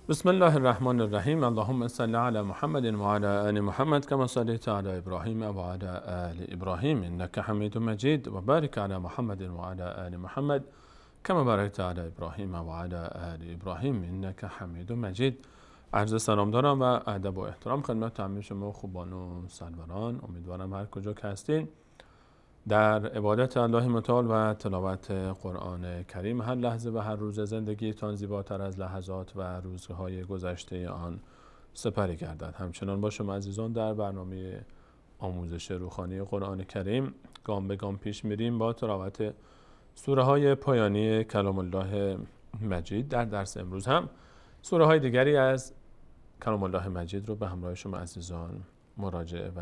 بسم الله الرحمن الرحیم. اللهم صل علی محمد و علی آل محمد كما صليت على ابراهیم و علی آل ابراهیم انك حمید مجید و بارک علی محمد و علی آل محمد كما بارکت علی ابراهیم و علی آل ابراهیم انك حمید مجید. عرض سلام دارم و ادب و احترام خدمت همه شما خوبان و سروران. امیدوارم هر کجا که هستین در عبادت الله متعال و تلاوت قرآن کریم هر لحظه و هر روز زندگیتان زیباتر از لحظات و روزهای گذشته آن سپری گردد. همچنان با شما عزیزان در برنامه آموزش روحانی قرآن کریم گام به گام پیش میریم با تلاوت سوره های پایانی کلام الله مجید. در درس امروز هم سوره های دیگری از کلام الله مجید رو به همراه شما عزیزان مراجعه و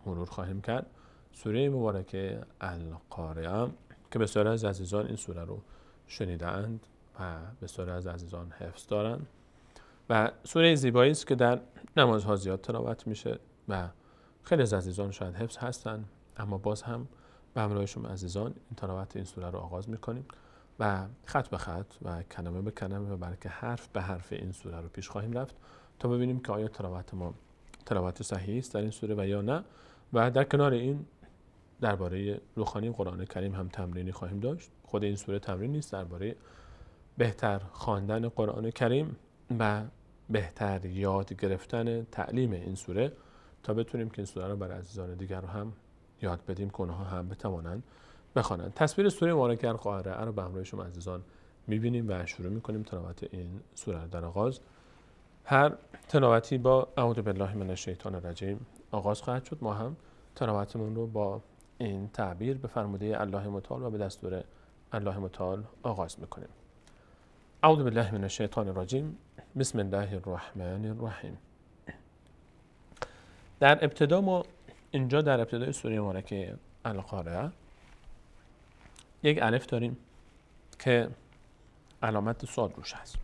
مرور خواهیم کرد. سوره مبارکه القارعه که بسیاری از عزیزان این سوره رو شنیدند و بسیاری از عزیزان حفظ دارند و سوره زیبایی است که در نمازها زیاد تلاوت میشه و خیلی از عزیزان شاید حفظ هستند، اما باز هم به همراه شما عزیزان این تلاوت این سوره رو آغاز میکنیم و خط به خط و کلمه به کلمه و بلکه حرف به حرف این سوره رو پیش خواهیم رفت تا ببینیم که آیا تلاوت ما تلاوت صحیحی است در این سوره و یا نه. و در کنار این درباره روحانی قرآن کریم هم تمرینی خواهیم داشت. خود این سوره تمرین نیست، درباره بهتر خواندن قرآن کریم و بهتر یاد گرفتن تعلیم این سوره تا بتونیم که این سوره رو برای عزیزان دیگر رو هم یاد بدیم که اونها هم بتوانند بخوانند. تصویر سوره مبارکه القارعه رو به همراه شما عزیزان می‌بینیم و شروع می‌کنیم تلاوت این سوره. در آغاز هر تلاوتی با اعوذ بالله من الشیطان الرجیم آغاز خواهد شد. ما هم تلاوتمون رو با این تعبیر به فرموده الله متعال و به دستور الله متعال آغاز میکنیم. اعوذ بالله من الشیطان الرجیم بسم الله الرحمن الرحیم. در ابتدا ما اینجا در ابتدای سوره مبارکه القارعه یک الف داریم که علامت صاد روش هست.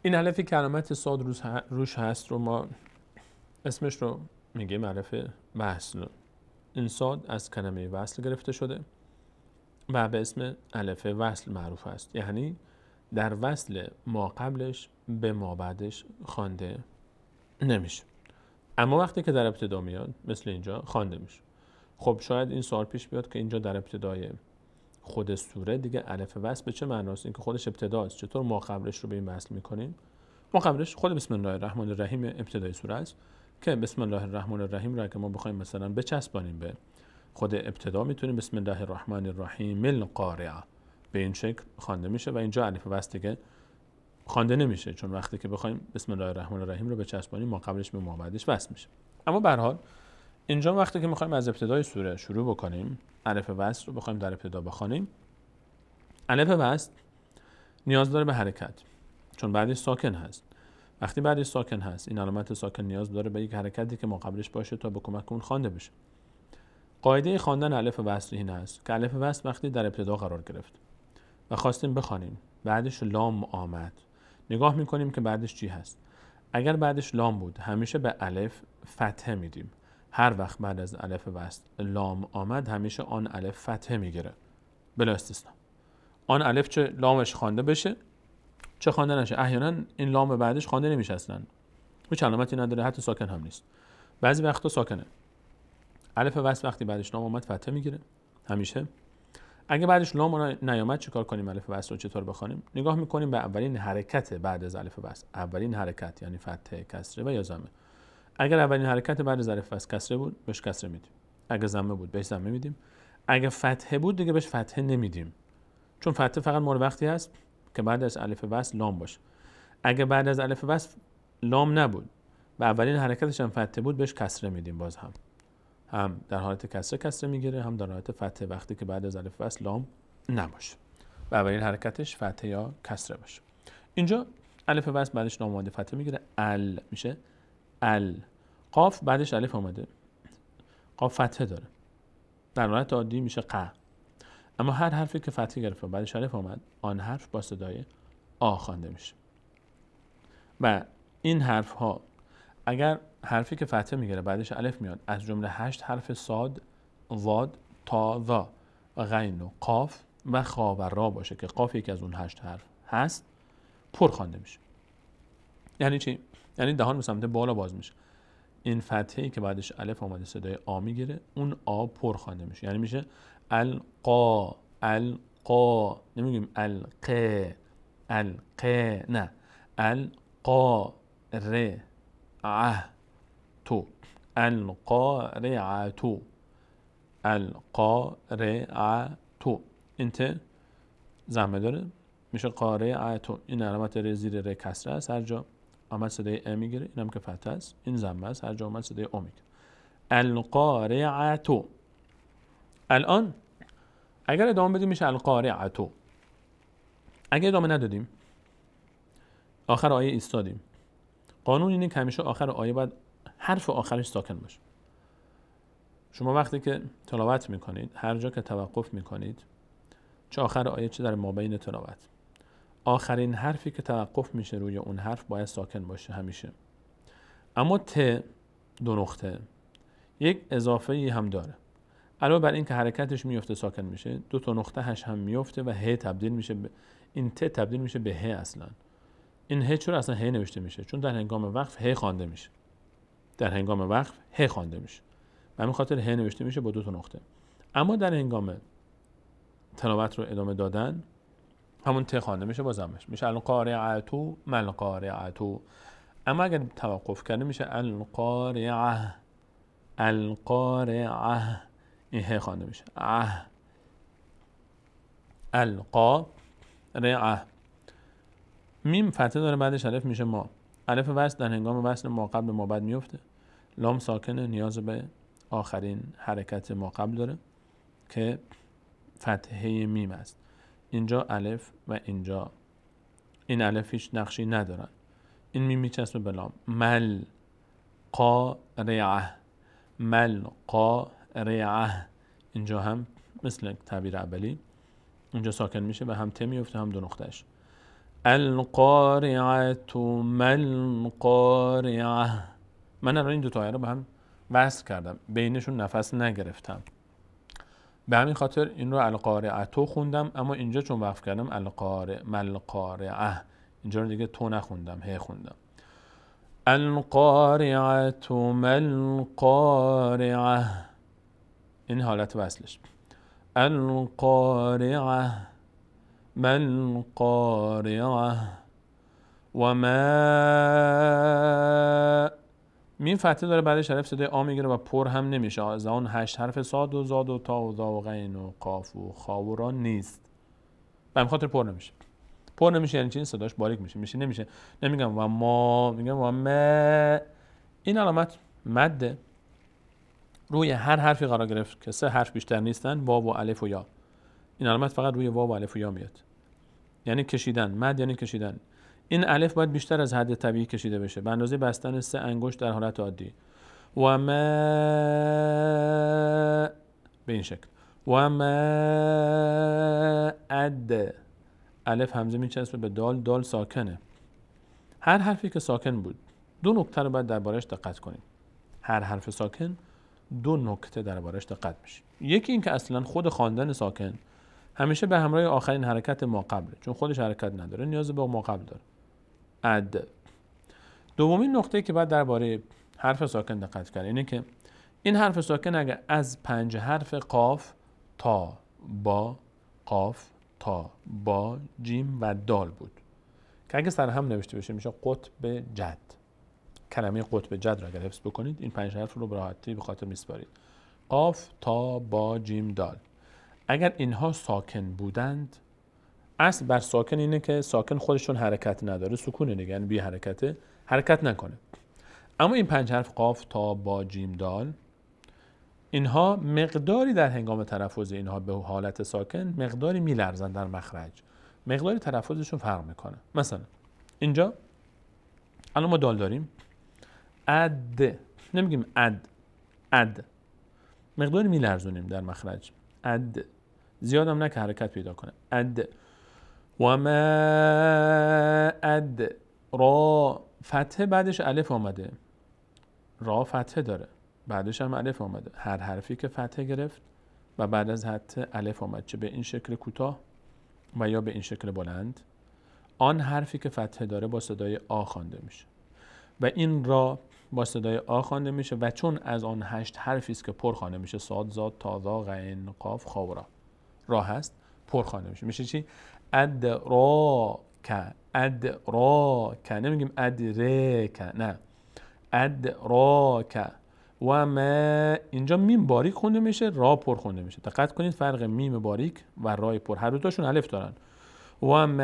این الفی که علامت صاد روش هست رو ما اسمش رو میگیم الف وصل. این صاد از کلمه وصل گرفته شده و به اسم الف وصل معروف است، یعنی در وصل ما قبلش به ما بعدش خوانده نمیشه، اما وقتی که در ابتدا میاد مثل اینجا خوانده میشه. خب شاید این سوال پیش بیاد که اینجا در ابتدای خود سوره دیگه الف وصل به چه معناست؟ این که خودش ابتداست، چطور ما قبلش رو به این وصل میکنیم؟ ما قبلش خود بسم الله الرحمن الرحیم ابتدای سوره است که بسم الله الرحمن الرحیم را که ما بخوایم مثلا بچسبانیم به خود ابتدا میتونیم بسم الله الرحمن الرحیم القارعه به این شکل خوانده میشه و اینجا الف وصل دیگه خوانده نمیشه، چون وقتی که بخوایم بسم الله الرحمن الرحیم رو بچسبانیم ما قبلش به ما بعدش وصل میشه. اما به هر حال اینجا وقتی که میخوایم از ابتدای سوره شروع بکنیم الف وصل رو بخوایم در ابتدا بخوانیم، الف وصل نیاز داره به حرکت چون بعدش ساکن هست. وقتی بعدش ساکن هست این علامت ساکن نیاز داره به یک حرکتی که ما قبلش باشه تا به کمک اون خوانده بشه. قاعده خواندن الف وصل این است که الف وصل وقتی در ابتدا قرار گرفت و خواستیم بخوانیم بعدش لام آمد، نگاه میکنیم که بعدش چی هست. اگر بعدش لام بود همیشه به الف فتحه میدیم. هر وقت بعد از الف وصل لام آمد همیشه آن الف فتحه میگیره بلا استثنا. آن الف چه لامش خوانده بشه چه خوانده نشه. احیانا این لام بعدش خوانده نمیشه اصلا، هیچ علامتی نداره، حتی ساکن هم نیست. بعضی وقتا ساکنه. الف وصل وقتی بعدش لام اومد فتحه میگیره همیشه. اگه بعدش لام نیامد چیکار کنیم؟ الف وصل رو چطور بخوانیم؟ نگاه میکنیم به اولین حرکت بعد از الف وصل. اولین حرکت یعنی فتحه، کسره و یا ضمه. اگر اولین حرکت بعد از الف وصل کسره بود بهش کسره میدیم، اگه ضمه بود بهش ضمه میدیم، اگه فتحه بود دیگه بهش فتحه نمیدیم، چون فتحه فقط مال وقتی هست که بعد از الف وصل لام باشه. اگه بعد از الف وصل لام نبود و اولین حرکتش هم فتحه بود بهش کسره میدیم، باز هم در حالت کسره میگیره، هم در حالت فتحه وقتی که بعد از الف وصل لام نباشه و اولین حرکتش فتحه یا کسره باشه. اینجا الف وصل بعدش لام اومده فتحه میگیره، ال میشه ال. قاف بعدش الف اومده، قاف فتحه داره، در حالت عادی میشه ق. اما هر حرفی که فتحه گرفت و بعدش الف اومد آن حرف با صدای آ خوانده میشه. و این حرف ها اگر حرفی که فتحه میگیره بعدش الف میاد از جمله 8 حرف صاد، واد، تا، ذا و غین و قاف و خا و را باشه که قاف یکی از اون 8 حرف هست پر خوانده میشه. یعنی چی؟ یعنی دهان به سمت بالا باز میشه. این فتحه‌ای که بعدش الف اومده صدای آ میگیره، اون آ پر خوانده میشه. یعنی میشه القا القا، نمیگیم القه القه، نه، القا ر ع تو القارعة القارعة. این ته زمه داره میشه قارعة. این علامت ر زیر ر کسره است، هر جا آمد صدای ا میگیره، این هم که فتحه است، این زمه است، هر جا آمد صدای او میگیره. القارعة. الان اگر ادامه بدیم میشه القارعة. اگر ادامه ندادیم آخر آیه ایستادیم، قانون اینه که همیشه آخر آیه باید حرف آخرش ساکن باشه. شما وقتی که تلاوت میکنید، هر جا که توقف میکنید، چه آخر آیه چه در مابین تلاوت، آخرین حرفی که توقف میشه روی اون حرف باید ساکن باشه همیشه. اما ت دو نقطه یک اضافه ای هم داره. علاوه بر این که حرکتش میفته ساکن میشه، دو تا نقطه هش هم میفته و ه تبدیل میشه به این ت تبدیل میشه به ه. اصلا این ه چرا اصلا ه نوشته میشه؟ چون در هنگام وقف ه خوانده میشه. در هنگام وقف ه خوانده میشه. به همین خاطر ه نوشته میشه با دو تا نقطه. اما در هنگام تلاوت رو ادامه دادن همون ت خوانده میشه با ضمش، میشه القارعة ما القارعة. اما اگر توقف کنه میشه القارعة القارعة، این ه خوانده میشه القارعة. میم فتحه داره بعدش الف میشه ما. الف وصل در هنگام وصل ما قبل ما بعد میفته. لام ساکنه، نیاز به آخرین حرکت ما قبل داره که فتحه میم است. اینجا الف و اینجا این الف هیچ نقشی ندارن، این میم میچسبه به لام. مل قارعة مل قارعة. اینجا هم مثل تعبیر اولی اینجا ساکن میشه و هم ت میفته هم دو نقطهش. القارعة مل قارعة. من الان این دو تا آیه رو به هم وصل کردم، بینشون نفس نگرفتم، به همین خاطر این رو القارعة خوندم. اما اینجا چون وقف کردم مل قارعة، اینجا رو دیگه تو نخوندم، ه خوندم. القارعة مل قارعة، این حالت وصلش. القارعة مل قارعة و ما. میم فتحه داره بعدش حرف صدای آ میگیره و پر هم نمیشه. از اون 8 حرف صاد و زاد و تا و ذا و غین و قاف و خا و را نیست، به همین خاطر پر نمیشه. پر نمیشه یعنی چی؟ صداش باریک میشه نمیشه. نمیگم و ما، میگم و ما. این علامت مد روی هر حرفی قرار گرفت که 3 حرف بیشتر نیستن، واو و الف و یا. این علامت فقط روی واو و الف و یا میاد، یعنی کشیدن. مد یعنی کشیدن. این الف باید بیشتر از حد طبیعی کشیده بشه، به اندازه بستن 3 انگشت در حالت عادی. و ما، به این شکل. و ما اد. الف همزه میچسبه به دال، دال ساکنه. هر حرفی که ساکن بود دو نکته رو باید دربارش دقت کنیم. هر حرف ساکن دو نکته دربارش دقت میشه. یکی این که اصلا خود خواندن ساکن همیشه به همراه آخرین حرکت ما قبله، چون خودش حرکت نداره، نیاز به ما قبل داره. اد. دومین نقطه‌ای که باید درباره حرف ساکن دقت کرد اینه که این حرف ساکن اگر از 5 حرف قاف تا با، قاف تا با، جیم و دال بود که اگه سر هم نوشته بشه میشه قطب جد. کلمه قطب جد رو اگر حفظ بکنید این 5 حرف رو به راحتی به خاطر میسپارید. قاف تا با، جیم، دال. اگر اینها ساکن بودند، اصل بر ساکن اینه که ساکن خودشون حرکت نداره، سکونه دیگه، یعنی بی حرکته، حرکت نکنه. اما این 5 حرف قاف تا با، جیم، دال، اینها مقداری در هنگام تلفظ اینها به حالت ساکن مقداری میلرزن در مخرج، مقداری تلفظشون فرق میکنه. مثلا اینجا الان ما دال داریم، اد نمیگیم اد، مقداری میلرزونیم در مخرج. اد زیادم نه که حرکت پیدا کنه. اد. و ما اد. را فتحه بعدش الف آمده، را فتحه داره، بعدش هم الف آمده. هر حرفی که فتحه گرفت و بعد از فتحه الف آمد، چه به این شکل کوتاه و یا به این شکل بلند، آن حرفی که فتحه داره با صدای آ خوانده میشه. و این را با صدای آ خوانده میشه و چون از آن 8 حرفی است که پر خوانده میشه، صاد، ضاد، تا، ذا، غین، قاف، خا و را هست، پر خوانده میشه. میشه چی؟ ادراک، ادراک، نمیگیم ادرک، نه، ادراک. و ما، اینجا میم باریک خونده میشه، را پر خونده میشه. دقت کنید فرق میم باریک و رای پر، هر دوتاشون الف دارن. و ما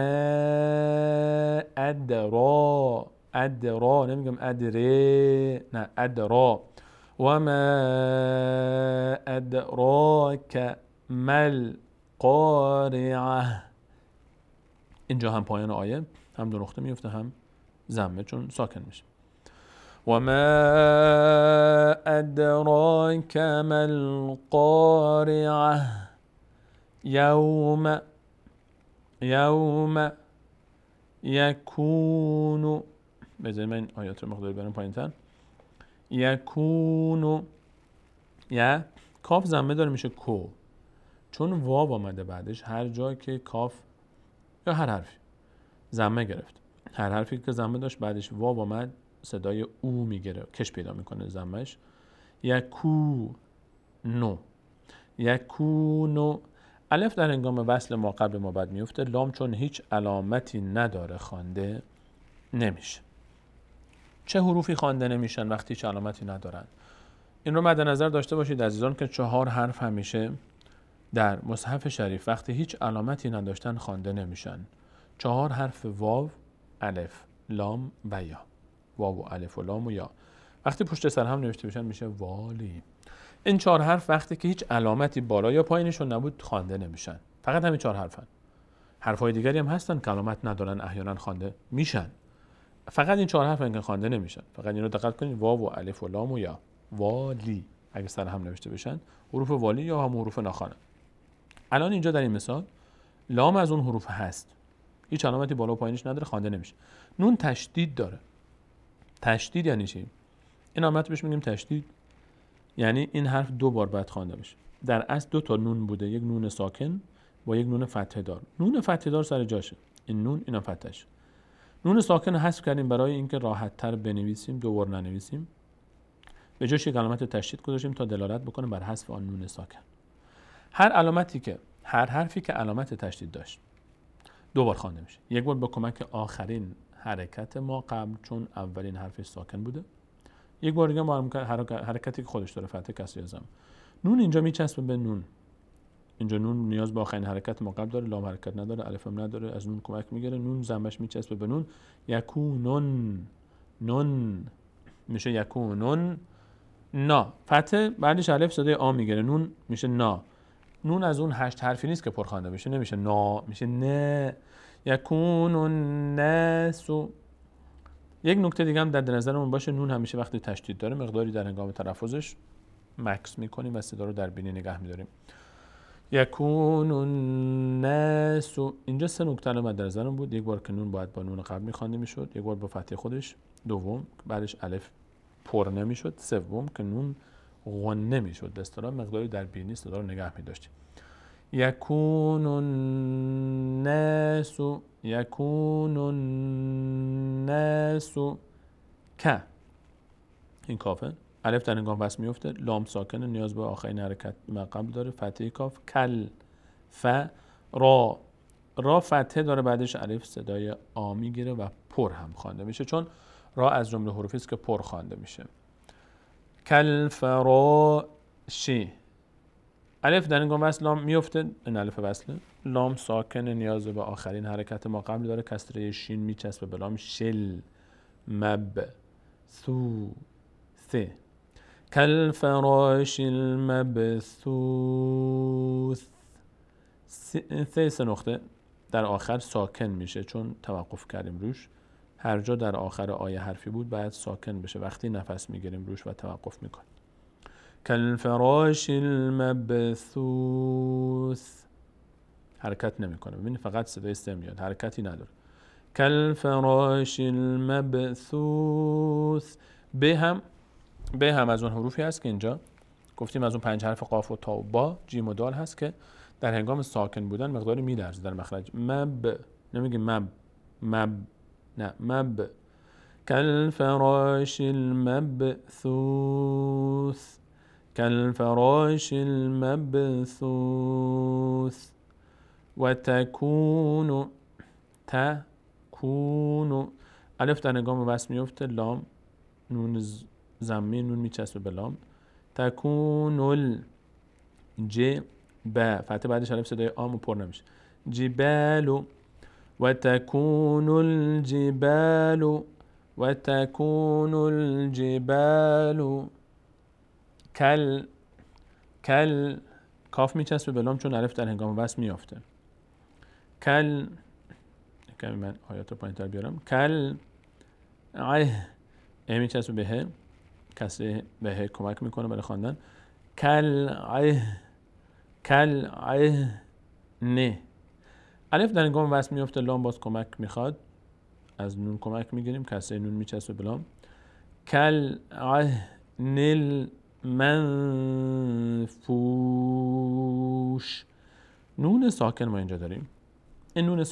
ادرا، ادرا، نمیگم ادره، نه، ادرا. و ما ادراک مل قارعه. اینجا هم پایان آیه هم دو نقطه میفته هم ضمه چون ساکن میشه. و ما ادراک مل قارعه یوم یکون، بذارید من این آیات رو مقداری برم پایین تر. یکون، یا کاف ضمه داره میشه کو، چون واو آمده بعدش، هر جا که کاف یا هر حرفی ضمه گرفت، هر حرفی که ضمه داشت بعدش واو آمد صدای او میگیره، کش پیدا میکنه ضمهش. یکونو، یکونو. الف در هنگام وصل ما قبل ما بعد میفته. لام چون هیچ علامتی نداره خوانده نمیشه. چه حروفی خوانده نمیشن وقتی هیچ علامتی ندارن؟ این رو مد نظر داشته باشید عزیزان که 4 حرف همیشه در مصحف شریف وقتی هیچ علامتی نداشتن خوانده نمیشن. 4 حرف واو، الف، لام و یا. واو و الف و لام و یا وقتی پشت سر هم نوشته بشن میشه والی. این 4 حرف وقتی که هیچ علامتی بالا یا پایینشون نبود خوانده نمیشن. فقط همین 4 حرفن. حرفای دیگری هم هستن که علامت ندارن، احیانا خوانده میشن. فقط این 4 حرف که خوانده نمیشن. فقط اینو دقت کنید، واو و الف و لام و یا. والی اگه سر هم نوشته بشن حروف والی یا هم حروف ناخوانه. الان اینجا در این مثال لام از اون حروف هست، هیچ علامتی بالا و پایینش نداره، خوانده نمیشه. نون تشدید داره. تشدید یعنی چی؟ این علامت بهش میگیم تشدید، یعنی این حرف 2 بار باید خوانده بشه. در اصل 2 تا نون بوده، یک نون ساکن با یک نون فتحه دار. نون فتحه دار سر جاشه، این نون اینا فتحش. نون ساکن حذف کردیم برای اینکه راحت تر بنویسیم، 2 بار ننویسیم. به جاش یک علامت تشدید گذاشتیم تا دلالت بکنه بر حذف آن نون ساکن. هر حرفی که علامت تشدید داشت 2 بار خوانده میشه. یک بار با کمک آخرین حرکت ما قبل، چون اولین حرفش ساکن بوده. یک بار دیگه با حرکتی که خودش داره، فتحه، کسره یا ضم. نون اینجا میچسبه به نون. اینجا نون نیاز به آخرین حرکت ما قبل داره، لام حرکت نداره، الف هم نداره، از نون کمک میگیره. نون ضمش میچسبه به نون. یکونن، نون میشه یکونن. نا فتحه بعدش الف صدای آ میگیره، نون میشه نا. نون از اون 8 حرفی نیست که پر خوانده بشه، نمیشه نا، میشه نه. یکون الناس. یک نکته دیگه هم در نظرمون باشه، نون همیشه وقتی تشدید داره مقداری در هنگام تلفظش مکس میکنیم و صدا رو در بینی نگه میداریم. یکون الناس. اینجا 3 نکته رو در نظرم بود. یک بار که نون باید با نون قبل میخوانده میشد، یک بار با فتحه خودش، دوم بعدش الف پر نمیشد، سوم که نون غنه میشد. به اصطلاح مقداری در بینی صدا رو نگه می‌داشتیم. یکون الناس، یکون الناس که، این کافه، الف در هنگام وصل میفته، لام ساکنه نیاز به آخرین حرکت ما قبل داره، فتحه کاف. کل، ف، را فتحه داره، بعدش الف صدای آ میگیره و پر هم خوانده میشه، چون را از جمله حروفی است که پر خوانده میشه. کل فراشی، الف در هنگام وصل لام میفته، این الف وصله، لام ساکنه نیاز به آخرین حرکت ما قبل داره، کسره شین میچسبه به لام. شل، مب، ثو، ث. کل فراش المبثوث. 3 نقطه در آخر ساکن میشه چون توقف کردیم روش. هر جا در آخر آیه حرفی بود باید ساکن بشه وقتی نفس میگیریم روش و توقف میکنیم. کالفراش المبثوث، حرکت نمیکنه، ببینید فقط صدای س میاد، حرکتی نداره. کالفراش المبثوث. به هم از اون حروفی هست که اینجا گفتیم از اون 5 حرف قاف و تا و با، جیم و دال هست که در هنگام ساکن بودن مقداری میلرزه در مخرج. مب، نمیگیم مب، نه مب. كالفراش المبثوث كالفراش المبثوث وتكون تكون الف در نگام وصل میفته، لام نون ضمی نون میچسبه به لام. تکون الجبال فتحه بعدش الف صدای آمو پر نمیشه. جبال وتكون الجبال وتكون الجبال کل کاف میچسبه به لام چون الف در هنگام وصل میافته. کل کمی من آیات رو پایین تر بیارم. کل میچسبه به ه، کسره به ه کمک میکنه برای خواندن. کل نه الف در هنگام وصل میافته، لام باز کمک میخواد، از نون کمک میگیریم، کسره نون میچسبه به لام. کل نل منفوش. نون ساکن ما اینجا داریم. این نون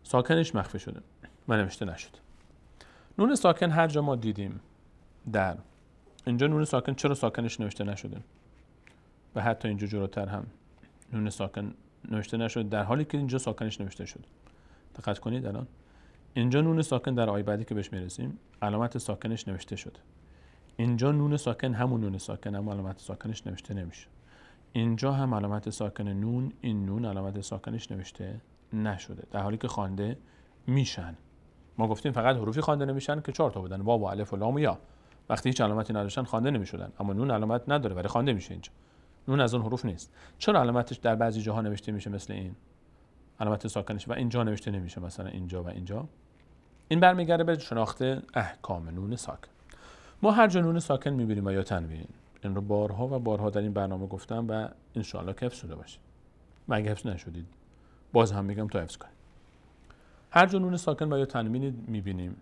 ساکنش مخفی شده و نوشته نشد. نون ساکن هر جا ما دیدیم در اینجا نون ساکن چرا ساکنش نوشته نشده و حتی اینجا جلوتر هم نون ساکن نوشته نشده در حالی که اینجا ساکنش نوشته شده. دقت کنید الان اینجا نون ساکن در آیه بعدی که بهش میرسیم علامت ساکنش نوشته شده. اینجا نون ساکن همون نون ساکن، اما علامت ساکنش نوشته نمیشه. اینجا هم علامت ساکن نون، این نون علامت ساکنش نوشته نشده در حالی که خوانده میشن. ما گفتیم فقط حروفی خوانده نمیشن که 4 تا بودن، واو و الف و لام و یا. وقتی هیچ علامتی نداشتن خوانده نمیشدن، اما نون علامت نداره ولی خوانده میشه. اینجا نون از اون حروف نیست. چرا علامتش در بعضی جاها نوشته میشه مثل این علامت ساکنش و اینجا نوشته نمیشه، مثلا اینجا و اینجا؟ این برمیگرده به شناخت احکام نون ساکن. ما هر جا نون ساکن میبینیم و یا تنوین، این رو بارها و بارها در این برنامه گفتم و ان شاء الله که حفظ شده باشه. مگه حفظ نشدید باز هم میگم تا حفظ کنید. هر جا نون ساکن و یا تنوین میبینیم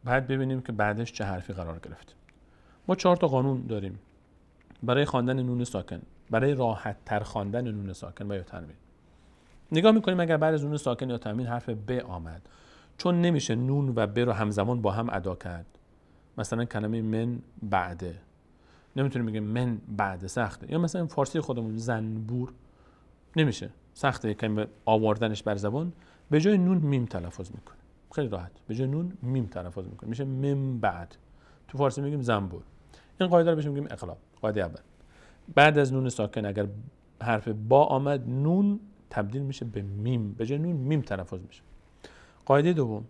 بعد ببینیم که بعدش چه حرفی قرار گرفته. ما 4 تا قانون داریم برای خواندن نون ساکن، برای راحت تر خواندن نون ساکن و یا تنوین. نگاه میکنیم اگر بعد از نون ساکن یا تنوین حرف ب آمد، چون نمیشه نون و ب رو همزمان با هم ادا کرد. مثلا کلمه من بعده نمیتونیم بگیم من بعده، سخته. یا مثلا فارسی خودمون زنبور نمیشه، سخته کلمه آوردنش بر زبان. به جای نون میم تلفظ میکنه، خیلی راحت. به جای نون میم تلفظ میکنه، میشه من بعد. تو فارسی میگیم زنبور. این قاعده رو بهش میگیم اقلاب. قاعده اول، بعد از نون ساکن اگر حرف با آمد نون تبدیل میشه به میم، به جای نون میم تلفظ میشه. قاعده دوم،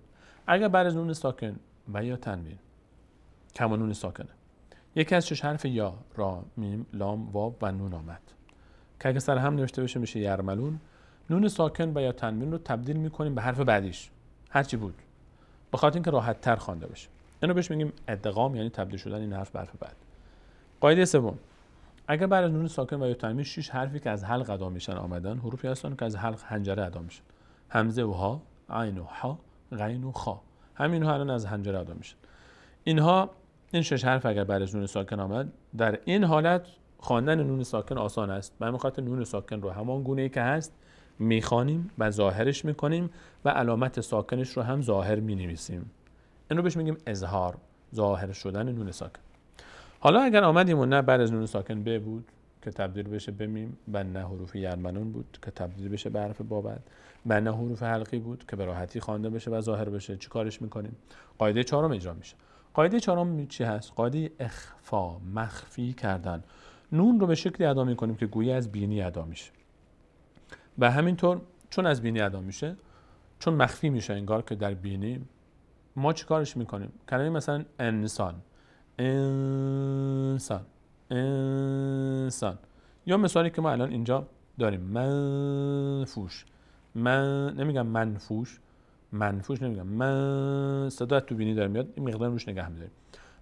اگر بعد از نون ساکن و یا تنوین کما نون ساکنه یکی از 6 حرف یا، را، میم، لام، واو و نون آمد که اگه سر هم نوشته بشه میشه یرملون، نون ساکن و یا تنوین رو تبدیل میکنیم به حرف بعدیش هرچی بود، به خاطر اینکه راحت تر خوانده بشه. اینو بهش میگیم ادغام، یعنی تبدیل شدن این حرف به حرف بعد. قاعده سوم، اگر بعد از نون ساکن و یا تنوین 6 حرفی که از حلق ادا میشن آمدن، حروفی هستن که از حلق حنجره ادا میشن، همزه و ها، عین و ح، غین و خ، همینها الان از حنجره ادا میشن. اینها این 6 حرف اگر بعد از نون ساکن آمد، در این حالت خواندن نون ساکن آسان است. به همین خاطر نون ساکن رو همان گونه‌ای که هست میخوانیم و ظاهرش میکنیم و علامت ساکنش رو هم ظاهر مینویسیم. این رو بهش میگیم اظهار، ظاهر شدن نون ساکن. حالا اگر آمدیم و نه بعد از نون ساکن ب بود که تبدیل بشه به میم، و نه حروف یرمنون بود که تبدیل بشه به حرف بابد، و نه حروف حلقی بود که به راحتی خوانده بشه و ظاهر بشه، چی کارش میکنیم؟ قاعده 4 اجرا میشه. قاعده 4 چی هست؟ قاعده اخفا، مخفی کردن. نون رو به شکلی ادا میکنیم که گویی از بینی ادا میشه و همینطور چون از بینی ادا میشه، چون مخفی میشه انگار که در بینی، ما چی کارش میکنیم؟ کلمه مثلا انسان، انسان، انسان، یا مثالی که ما الان اینجا داریم منفوش. من نمیگم منفوش، منفوش نمیگم، من صدا تو بینی داره میاد، این مقدار روش نگه میداریم.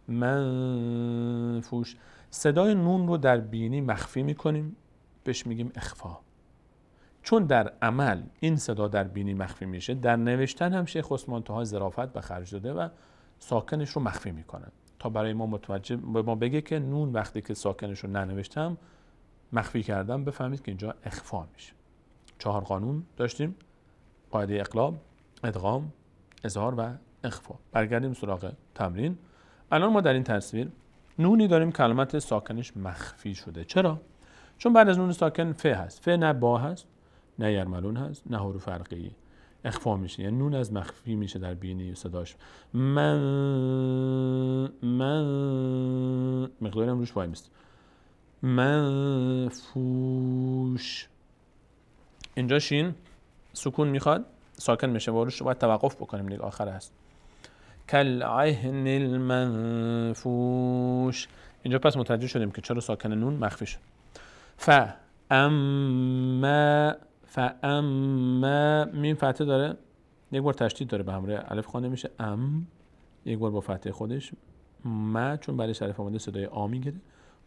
منفوش، صدای نون رو در بینی مخفی میکنیم، بهش میگیم اخفا. چون در عمل این صدا در بینی مخفی میشه، در نوشتن هم شیخ عثمان طه ظرافت به خرج داده و ساکنش رو مخفی میکنه تا برای ما متوجه به ما بگه که نون وقتی که ساکنش رو ننوشتم مخفی کردم، بفهمید که اینجا اخفا میشه. 4 قانون داشتیم: قاعده اقلاب، ادغام، اظهار و اخفا. برگردیم سراغ تمرین. الان ما در این تصویر نونی داریم که علامت ساکنش مخفی شده. چرا؟ چون بعد از نون ساکن ف هست. ف نه با هست، نه یرملون هست، نه حروف حلقه‌ای. اخفا میشه، یعنی نون از مخفی میشه در بینی صداش. من مقداری هم روش وای میست. منفوش. اینجا شین سکون میخواد، ساکن میشه و روش باید توقف بکنیم دیگه، آخر هست. کالعهن المنفوش. اینجا پس متوجه شدیم که چرا ساکن نون مخفی شد. فاما میم فتحه داره، یک بار تشدید داره به همراه الف خوانده میشه یک بار با فتحه خودش. ما چون بعدش الف اومده صدای آ میگیره،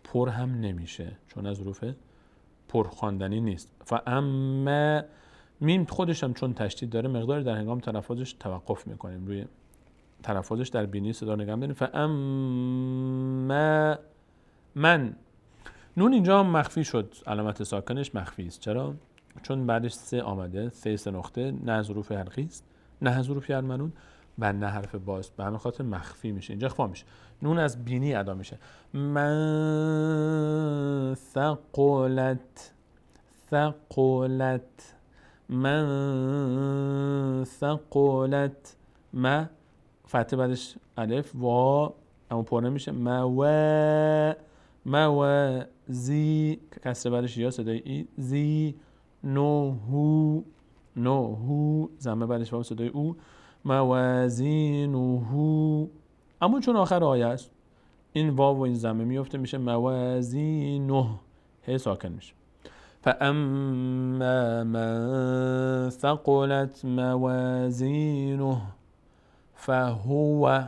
پر هم نمیشه چون از حروف پر خواندنی نیست. فاما میم خودش هم چون تشدید داره مقدار در هنگام تلفظش توقف میکنیم، روی تلفظش در بینی صدا نگم داریم. فاما من. نون اینجا هم مخفی شد، علامت ساکنش مخفی است. چرا؟ چون بعدش سه آمده، سه نقطه، نه از حروف حلقی است، نه از حروف یرملون و نه حرف باست، به همین خاطر مخفی میشه. اینجا اخفا میشه، نون از بینی ادا میشه. من ثقلت من ثقلت. ما فتحه بعدش الف و اما پر نمیشه. زی کسر بعدش یا صدای ای. زی نوهو زمه بعدش با صدای او. موازینوهو. اما چون آخر آیه است این واو و این زمه میفته میشه موازینوه، هی ساکن میشه. فاما من ثقلت موازینه فهو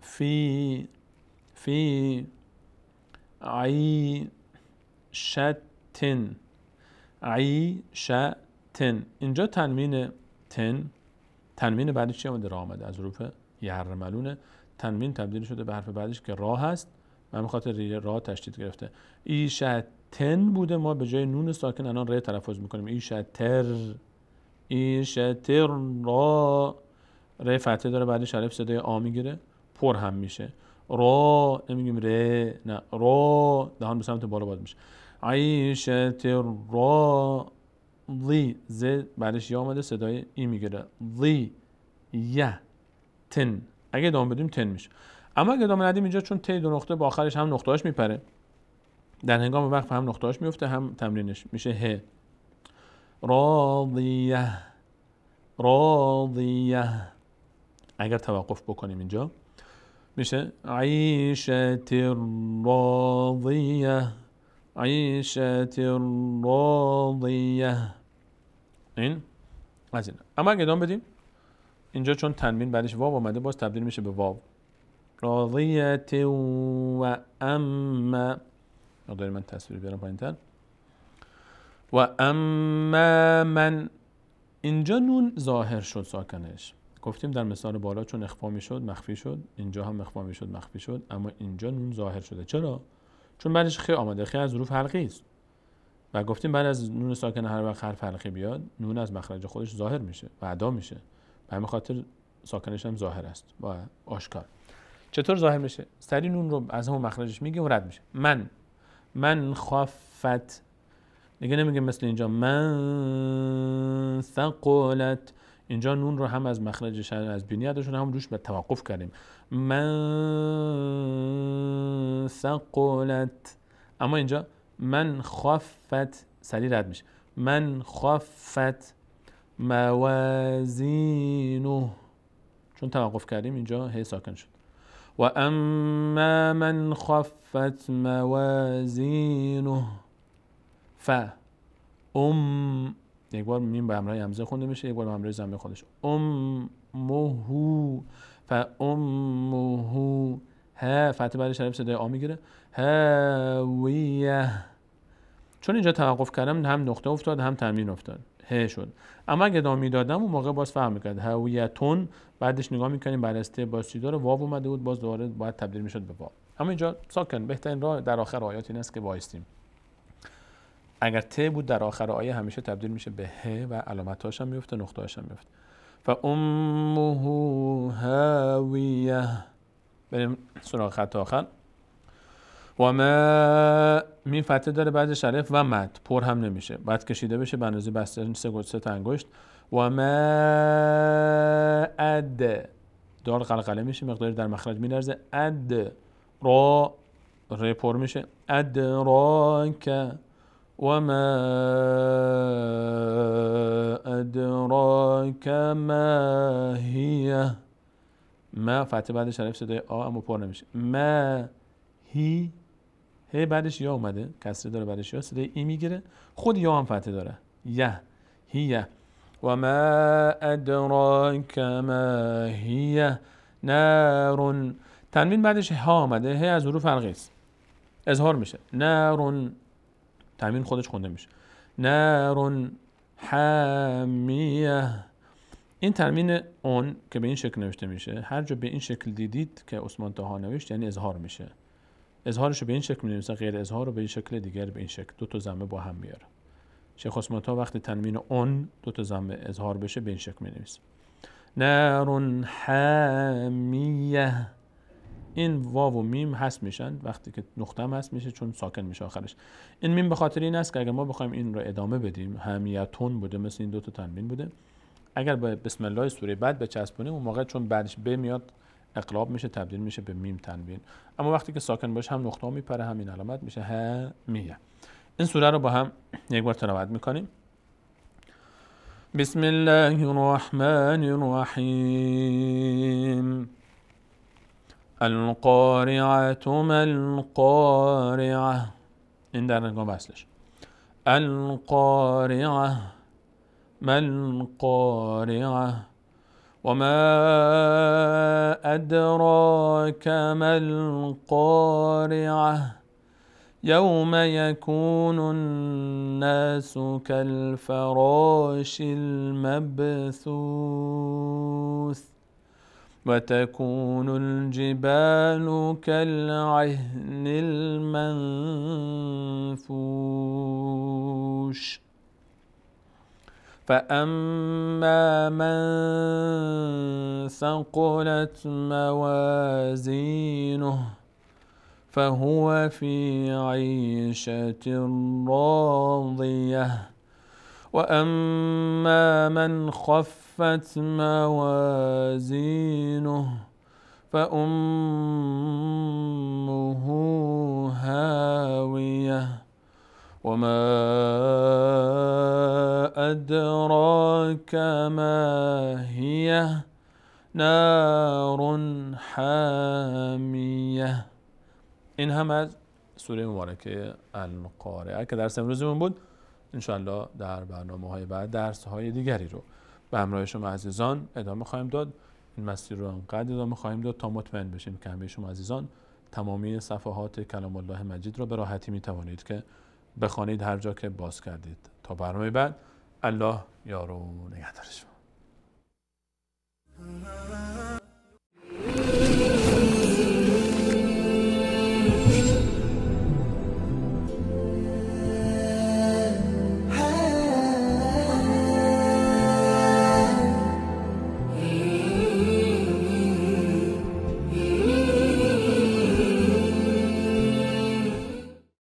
في عيشة. اینجا تنوین بعدش چی آمده؟ را آمده، از حروف یرملونه. تنوین تبدیل شده به حرف بعدش که را هست و همین خاطر را تشدید گرفته. ایشتن بوده، ما به جای نون ساکن الان ر تلفظ میکنیم. ایشتر را ر فتحه داره، بعدش الف صدای آ میگیره، پر هم میشه. را نمیگیم ر، نه را دهان به سمت بالا باز میشه. عیشتر را ضی ز بعدش یا آمده صدای ای میگیره. ضی ی تن. اگه ادامه بدیم تن میشه، اما اگه ادامه ندیم اینجا چون ت دو نقطه با آخرش هم نقطه‌اش میپره، در هنگام وقف هم نقطه‌اش میفته هم تمرینش میشه ه. راضیه. اگر توقف بکنیم اینجا میشه عیشت راضیه. این از این. اما اگه ادامه بدیم اینجا چون تنوین بعدش واو اومده باز تبدیل میشه به واو. راضیت و اما داریم من تصویر بیارم پایین‌تر. و اما من. اینجا نون ظاهر شد ساکنش، گفتیم در مثال بالا چون اخفا میشد مخفی شد، اینجا هم اخفا میشد مخفی شد، اما اینجا نون ظاهر شده. چرا؟ چون بعدش خ آمده، خ از حروف حلقی است و گفتیم بعد از نون ساکن هر وقت حرف حلقی بیاد نون از مخرج خودش ظاهر میشه و ادا میشه، به همین خاطر ساکنش هم ظاهر است با آشکار. چطور ظاهر میشه؟ سری نون رو از همون مخرجش میگه و رد میشه. من خفت، دیگه نمیگه مثل اینجا من ثقلت. اینجا نون رو هم از مخرجش از بینی اداشون هم روش به توقف کردیم. من ثقلت. اما اینجا من خفت سری رد میشه. من خفت موازینه، چون توقف کردیم اینجا هی ساکن شد. و اما من خفت موازینه یک بار میم به همراه همزه خونده میشه، یک بار به همراه ضمه خودش. امه فامه ها فتحه بعدش الف صدای آ میگیره. هاویه. چون اینجا توقف کردم هم نقطه افتاد هم تنوین افتاد، ه شد. اما اگه ادامه میدادم اون موقع باز فهم میکرد. هاویتون بعدش نگاه میکنیم بعد از ت باز چی داره؟ واو اومده بود، باز دوباره باید تبدیل میشد به واو. اما اینجا ساکن. بهترین راه در آخر آیات این است که وایستیم. اگر ت بود در آخر آیه همیشه تبدیل میشه به ه و علامت‌هاش هم میفته، نقطه‌هاش هم میفته. فأمه هاویه. بریم سراغ خط آخر. و ما میم فتحه داره بعدش الف و مد، پر هم نمیشه، بعد کشیده بشه به اندازه بسته سه تا انگشت. و ما اد، دال قلقله میشه، مقداری در مخرج میلرزه. اد را، ر پر میشه. ادراک. و ما ادراک ما هیه. ما فتحه بعدش الف صدای آ اما پر نمیشه. ما هی، هی بعدش یا اومده، کسره داره بعدش یا، صدای ای میگیره، خود یا هم فتحه داره. یه، هیه. و ما ادراک ما هیه نار. تنوین بعدش ها آمده، هی از حروف فرقی است، اظهار میشه. نار، تنوین خودش خونده میشه. نار حامیه. این تنوین اون که به این شکل نوشته میشه، هر جا به این شکل دیدید که عثمان طاها نوشت یعنی اظهار میشه. اظهارش رو به این شکل می‌نویسه، غیر اظهار رو به این شکل دیگر به این شکل، دو تا ضمه با هم میاره. شیخ عثمان طاها وقتی تنوین اون دو تا ضمه اظهار بشه به این شکل می‌نویسه. نار حامیه. این واو و میم حذف میشن وقتی که نقطه هم حذف میشه چون ساکن میشه آخرش. این میم به خاطر این است که اگر ما بخوایم این رو ادامه بدیم، حامیتون بوده مثل این دو تا تنوین بوده، اگر به بسم الله سوره بعد بچسبونیم اون موقع چون بعدش ب میاد اقلاب میشه، تبدیل میشه به میم تنوین. اما وقتی که ساکن باشه هم نقطه ها میپره هم این علامت میشه حامیه. این سوره رو با هم یک بار تلاوت میکنیم. بسم الله الرحمن الرحیم. القارعة ما القارعة. این در نگاه وصلش. القارعة ما القارعة. وما أدراك ما القارعة. يوم يكون الناس كالفراش المبثوث. وتكون الجبال كالعهن المنفوش. فأما من ثقلت موازينه فهو في عيشة راضية. وأما من خفت موازينه فأمه هاوية. وما أدراك ما هي نار حامیه. این هم از سوره مبارکه القارعه که درس امروزمون بود. انشاءالله در برنامه‌های بعد درس‌های دیگری رو به همراه شما عزیزان ادامه خواهیم داد. این مسیر رو انقدر ادامه خواهیم داد تا مطمئن بشیم که همه شما عزیزان تمامی صفحات کلام الله مجید رو به راحتی می‌توانید که بخوانید هر جا که باز کردید. تا برنامه بعد، الله یار و نگهدار شما.